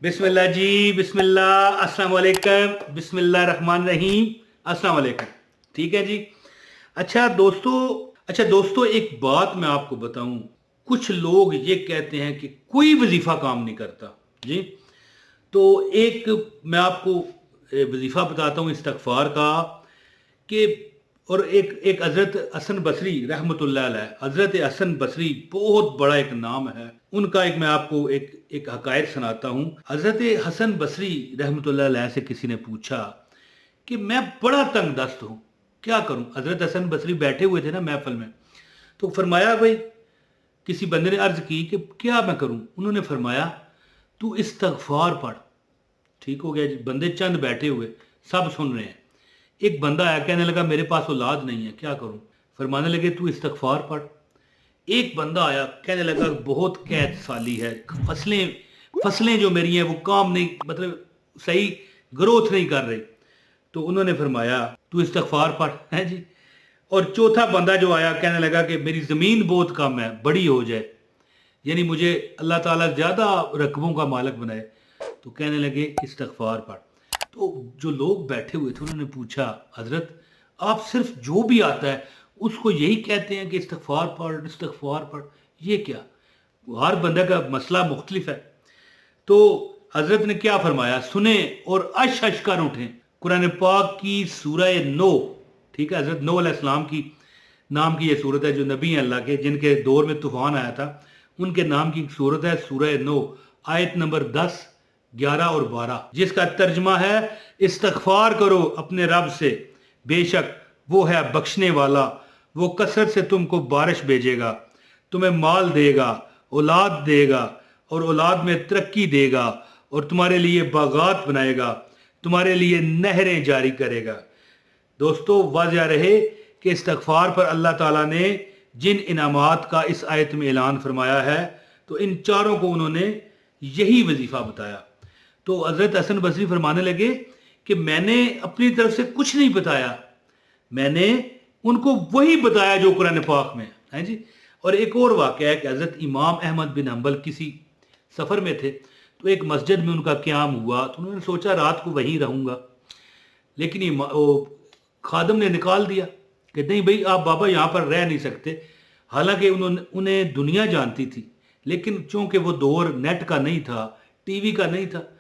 बिस्मिल्लाह जी, बिस्मिल्लाह, अस्सलाम वालेकुम, बिस्मिल्लाह रहमान रहीम, अस्सलाम वालेकुम। ठीक है जी। अच्छा दोस्तों एक बात मैं आपको बताऊं। कुछ लोग ये कहते हैं कि कोई वजीफा काम नहीं करता जी। तो एक मैं आपको वजीफा बताता हूँ इस्तगफार का कि और एक एक हज़रत हसन बसरी रहमतुल्लाह अलैह, हज़रत हसन बसरी बहुत बड़ा एक नाम है उनका। एक मैं आपको एक हकायत सुनाता हूँ। हज़रत हसन बसरी रहमतुल्लाह अलैह से किसी ने पूछा कि मैं बड़ा तंग दस्त हूँ, क्या करूँ। हज़रत हसन बसरी बैठे हुए थे ना महफिल में, तो फरमाया भाई, किसी बंदे ने अर्ज की कि क्या मैं करूँ। उन्होंने फरमाया तू इस्तगफार पढ़। ठीक हो गया जी। बंदे चंद बैठे हुए, सब सुन रहे हैं। एक बंदा आया, कहने लगा मेरे पास औलाद नहीं है, क्या करूं। फरमाने लगे तू इस्तगफार पढ़। एक बंदा आया, कहने लगा बहुत कैद साली है, फसलें फसलें जो मेरी हैं वो काम नहीं, मतलब सही ग्रोथ नहीं कर रही। तो उन्होंने फरमाया तू इस्तगफार पढ़ है जी। और चौथा बंदा जो आया, कहने लगा कि मेरी ज़मीन बहुत कम है, बड़ी हो जाए, यानी मुझे अल्लाह ताला ज़्यादा रकबों का मालिक बनाए। तो कहने लगे इस्तगफार पढ़। तो जो लोग बैठे हुए थे उन्होंने पूछा, हजरत आप सिर्फ जो भी आता है उसको यही कहते हैं कि इस्तगफार पढ़, इस्तगफार पढ़, ये क्या। हर बंदे का मसला मुख्तलिफ है। तो हजरत ने क्या फरमाया सुने और अश अश कर उठें। कुरान पाक की सूरह नो, ठीक है, हजरत नो अलैहिस्सलाम की नाम की ये सूरत है, जो नबी हैं अल्लाह के, जिनके दौर में तूफान आया था, उनके नाम की एक सूरत है सूरह नो, आयत नंबर 10, 11 और 12, जिसका तर्जमा है इस्तगफार करो अपने रब से, बेशक वो है बख्शने वाला, वो कसरत से तुमको बारिश भेजेगा, तुम्हें माल देगा, औलाद देगा और औलाद में तरक्की देगा, और तुम्हारे लिए बागात बनाएगा, तुम्हारे लिए नहरें जारी करेगा। दोस्तों वाज़िया रहे कि इस्तगफार पर अल्लाह ताला ने जिन इनामात का इस आयत में ऐलान फरमाया है, तो इन चारों को उन्होंने यही वजीफ़ा बताया। तो हज़रत हसन बसरी फरमाने लगे कि मैंने अपनी तरफ से कुछ नहीं बताया, मैंने उनको वही बताया जो कुरान पाक में है जी। और एक और वाक़या है कि हज़रत इमाम अहमद बिन हम्बल किसी सफ़र में थे, तो एक मस्जिद में उनका क़याम हुआ, तो उन्होंने सोचा रात को वहीं रहूँगा, लेकिन खादम ने निकाल दिया कि नहीं भाई आप बाबा यहाँ पर रह नहीं सकते। हालांकि उन्हें दुनिया जानती थी, लेकिन चूंकि वो दौर नेट का नहीं था, टीवी का नहीं था,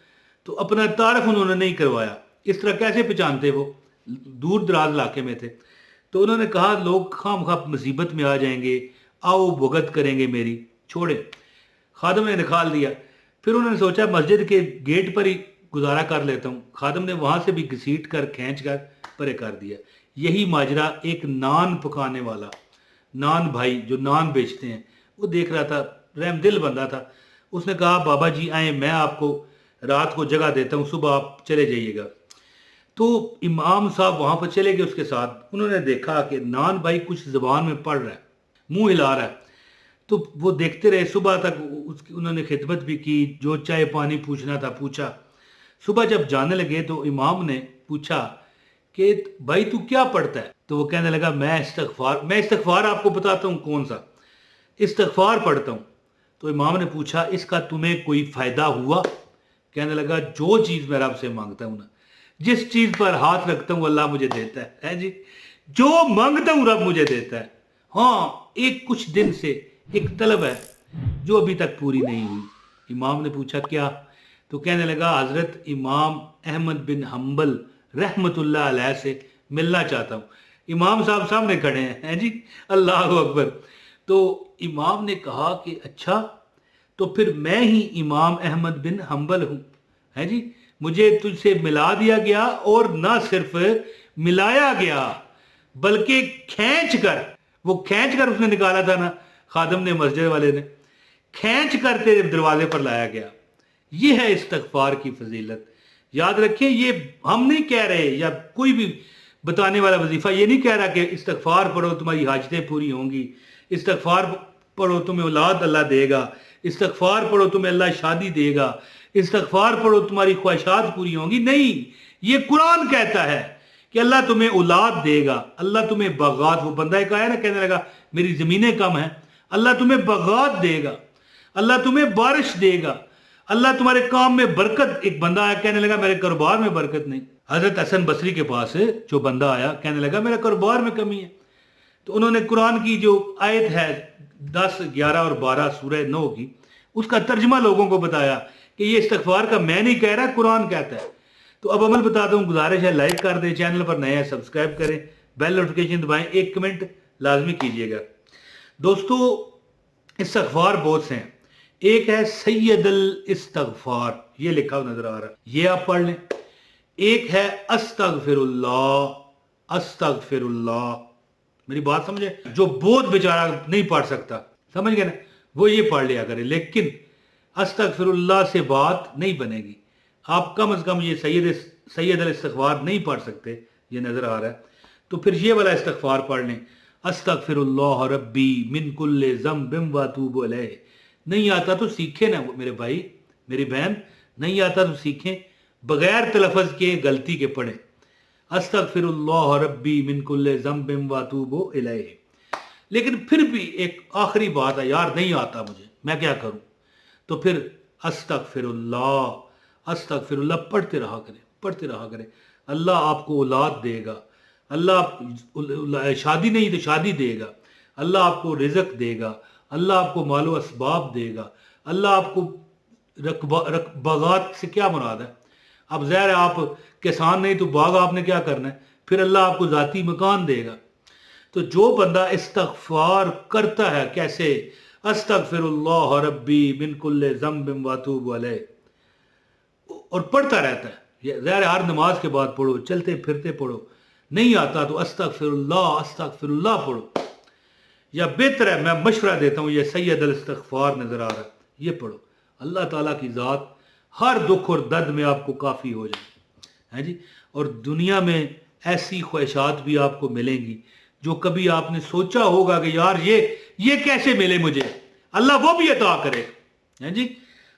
तो अपना तारफ उन्होंने नहीं करवाया। इस तरह कैसे पहचानते, वो दूर दराज इलाके में थे। तो उन्होंने कहा लोग खामखा मुसीबत में आ जाएंगे, आओ भुगत करेंगे मेरी, छोड़े। खादम ने निकाल दिया। फिर उन्होंने सोचा मस्जिद के गेट पर ही गुजारा कर लेता हूँ। खादम ने वहाँ से भी घसीट कर खींच कर परे कर दिया। यही माजरा एक नान पकाने वाला, नान भाई जो नान बेचते हैं, वो देख रहा था, रहमदिल बंदा था। उसने कहा बाबा जी आए, मैं आपको रात को जगह देता हूँ, सुबह आप चले जाइएगा। तो इमाम साहब वहाँ पर चले गए उसके साथ। उन्होंने देखा कि नान भाई कुछ ज़बान में पढ़ रहा है, मुंह हिला रहा है। तो वो देखते रहे सुबह तक, उसकी उन्होंने खिदमत भी की, जो चाय पानी पूछना था पूछा। सुबह जब जाने लगे तो इमाम ने पूछा कि भाई तू क्या पढ़ता है। तो वो कहने लगा मैं इस्तगफार आपको बताता हूँ कौन सा इस्तगफार पढ़ता हूँ। तो इमाम ने पूछा इसका तुम्हें कोई फ़ायदा हुआ। कहने लगा जो चीज़ मैं रब से मांगता हूँ ना, जिस चीज़ पर हाथ रखता हूँ अल्लाह मुझे देता है जी, जो मांगता हूँ रब मुझे देता है। हाँ, एक कुछ दिन से एक तलब है जो अभी तक पूरी नहीं हुई। इमाम ने पूछा क्या। तो कहने लगा हज़रत इमाम अहमद बिन हम्बल रहमतुल्लाह अलैह से मिलना चाहता हूँ। इमाम साहब सामने खड़े हैं जी, अल्लाह अकबर। तो इमाम ने कहा कि अच्छा, तो फिर मैं ही इमाम अहमद बिन हम्बल हूँ, है जी, मुझे तुझसे मिला दिया गया, और ना सिर्फ मिलाया गया बल्कि वो खींच कर उसने निकाला था ना, खादम ने, मस्जिद वाले ने खींच कर तेरे दरवाजे पर लाया गया। ये है इस्तगफार की फजीलत। याद रखिए, ये हम नहीं कह रहे, या कोई भी बताने वाला वजीफा ये नहीं कह रहा कि इस्तगफार पढ़ो तुम्हारी हाजतें पूरी होंगी, इस्तगफार पढ़ो तुम्हें औलाद अल्लाह देगा, इस्तगफार पढ़ो तुम्हें अल्लाह शादी देगा, इस्तगफार पढ़ो तुम्हारी ख्वाहिशात पूरी होंगी। नहीं, ये कुरान कहता है कि अल्लाह तुम्हें औलाद देगा, अल्लाह तुम्हें बागात, वो बंदा एक आया ना कहने लगा मेरी ज़मीनें कम हैं, अल्लाह तुम्हें बागात देगा, अल्लाह तुम्हें बारिश देगा, اللہ تمہارے کام میں برکت. ایک بندہ آیا کہنے لگا میرے کاروبار میں برکت نہیں. حضرت حسن بصری کے پاس جو بندہ آیا کہنے لگا میرے کاروبار میں کمی ہے. تو انہوں نے قرآن کی جو آیت ہے 10 11 اور 12 سورہ 9 کی اس کا ترجمہ لوگوں کو بتایا کہ یہ استغفار کا میں نہیں کہہ رہا قرآن کہتا ہے. تو اب عمل بتاتا ہوں. گزارش ہے لائک کر دیں, چینل پر نئے ہیں سبسکرائب کریں, بیل نوٹیفیکیشن دبائیں, ایک کمنٹ لازمی کیجیے گا. دوستو استغفار بہت سے ہیں. ایک ہے سید الاستغفار, یہ لکھا ہوا نظر آ رہا ہے, یہ آپ پڑھ لیں. ایک ہے استغفر اللہ, استغفر اللہ. میری بات سمجھے, جو بہت بیچارہ نہیں پڑھ سکتا, سمجھ گئے نا, وہ یہ پڑھ لیا کرے. لیکن استغفر اللہ سے بات نہیں بنے گی. آپ کم از کم یہ سید الاستغفار نہیں پڑھ سکتے, یہ نظر آ رہا ہے, تو پھر یہ والا استغفار پڑھ لیں. استغفر اللہ ربی من کل ذنب واتوب الیہ. نہیں آتا تو سیکھیں نا میرے بھائی میری بہن, نہیں آتا تو سیکھیں, بغیر تلفظ کے غلطی کے پڑھیں. استغفر اللہ ربی من کل ذنب واتوب الیہ. لیکن پھر بھی ایک آخری بات ہے, یار نہیں آتا مجھے, میں کیا کروں؟ تو پھر استغفر اللہ پڑھتے رہا کریں, پڑھتے رہا کریں. اللہ آپ کو اولاد دے گا, اللہ شادی نہیں تو شادی دے گا, اللہ آپ کو رزق دے گا, اللہ آپ کو مال و اسباب دے گا, اللہ آپ کو باغات سے کیا مراد ہے؟ اب ظاہر ہے آپ کسان نہیں تو باغ آپ نے کیا کرنا ہے, پھر اللہ آپ کو ذاتی مکان دے گا. تو جو بندہ استغفار کرتا ہے کیسے, استغفر اللہ ربی من کل ذنب واتوب الیہ, اور پڑھتا رہتا ہے. یہ ظاہر ہر نماز کے بعد پڑھو, چلتے پھرتے پڑھو, نہیں آتا تو استغفر اللہ پڑھو. یا بہتر ہے, میں مشورہ دیتا ہوں, یہ سید الاستغفار نظر آ رہا ہے, یہ پڑھو. اللہ تعالیٰ کی ذات ہر دکھ اور درد میں آپ کو کافی ہو جائے, جی. اور دنیا میں ایسی خواہشات بھی آپ کو ملیں گی جو کبھی آپ نے سوچا ہوگا کہ یار یہ کیسے ملے مجھے, اللہ وہ بھی عطا کرے, جی.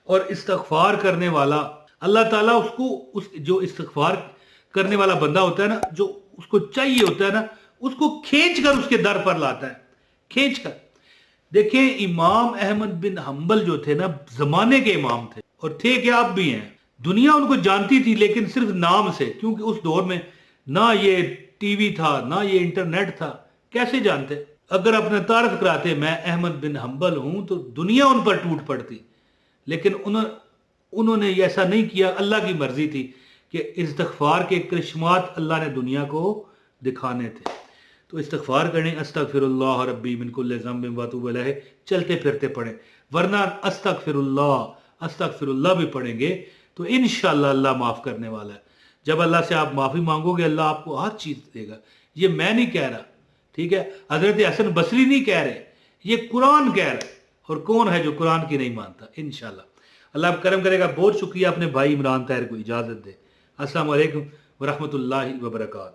اور استغفار کرنے والا اللہ تعالیٰ جو استغفار کرنے والا بندہ ہوتا ہے نا, جو اس کو چاہیے ہوتا ہے نا, اس کو کھینچ کر اس کے در پر لاتا ہے, کھینچ کر. دیکھیں امام احمد بن حنبل جو تھے نا, زمانے کے امام تھے, اور تھے کہ آپ بھی ہیں. دنیا ان کو جانتی تھی لیکن صرف نام سے, کیونکہ اس دور میں نہ یہ ٹی وی تھا نہ یہ انٹرنیٹ تھا, کیسے جانتے؟ اگر اپنا تعارف کراتے میں احمد بن حنبل ہوں تو دنیا ان پر ٹوٹ پڑتی. لیکن انہوں نے ایسا نہیں کیا, اللہ کی مرضی تھی کہ استغفار کے کرشمات اللہ نے دنیا کو دکھانے تھے. تو استغفار کریں, استغفر اللہ ربی من کل ذنب واتوب الیہ, چلتے پھرتے پڑھیں. ورنہ استغفر اللہ بھی پڑھیں گے تو انشاءاللہ اللہ معاف کرنے والا ہے. جب اللہ سے آپ معافی مانگو گے اللہ آپ کو ہر چیز دے گا. یہ میں نہیں کہہ رہا, ٹھیک ہے, حضرت حسن بصری نہیں کہہ رہے, یہ قرآن کہہ رہا ہے. اور کون ہے جو قرآن کی نہیں مانتا؟ انشاءاللہ اللہ آپ کرم کرے گا. بہت شکریہ. اپنے بھائی عمران طاہر کو اجازت دے. السلام علیکم ورحمۃ اللہ وبرکاتہ.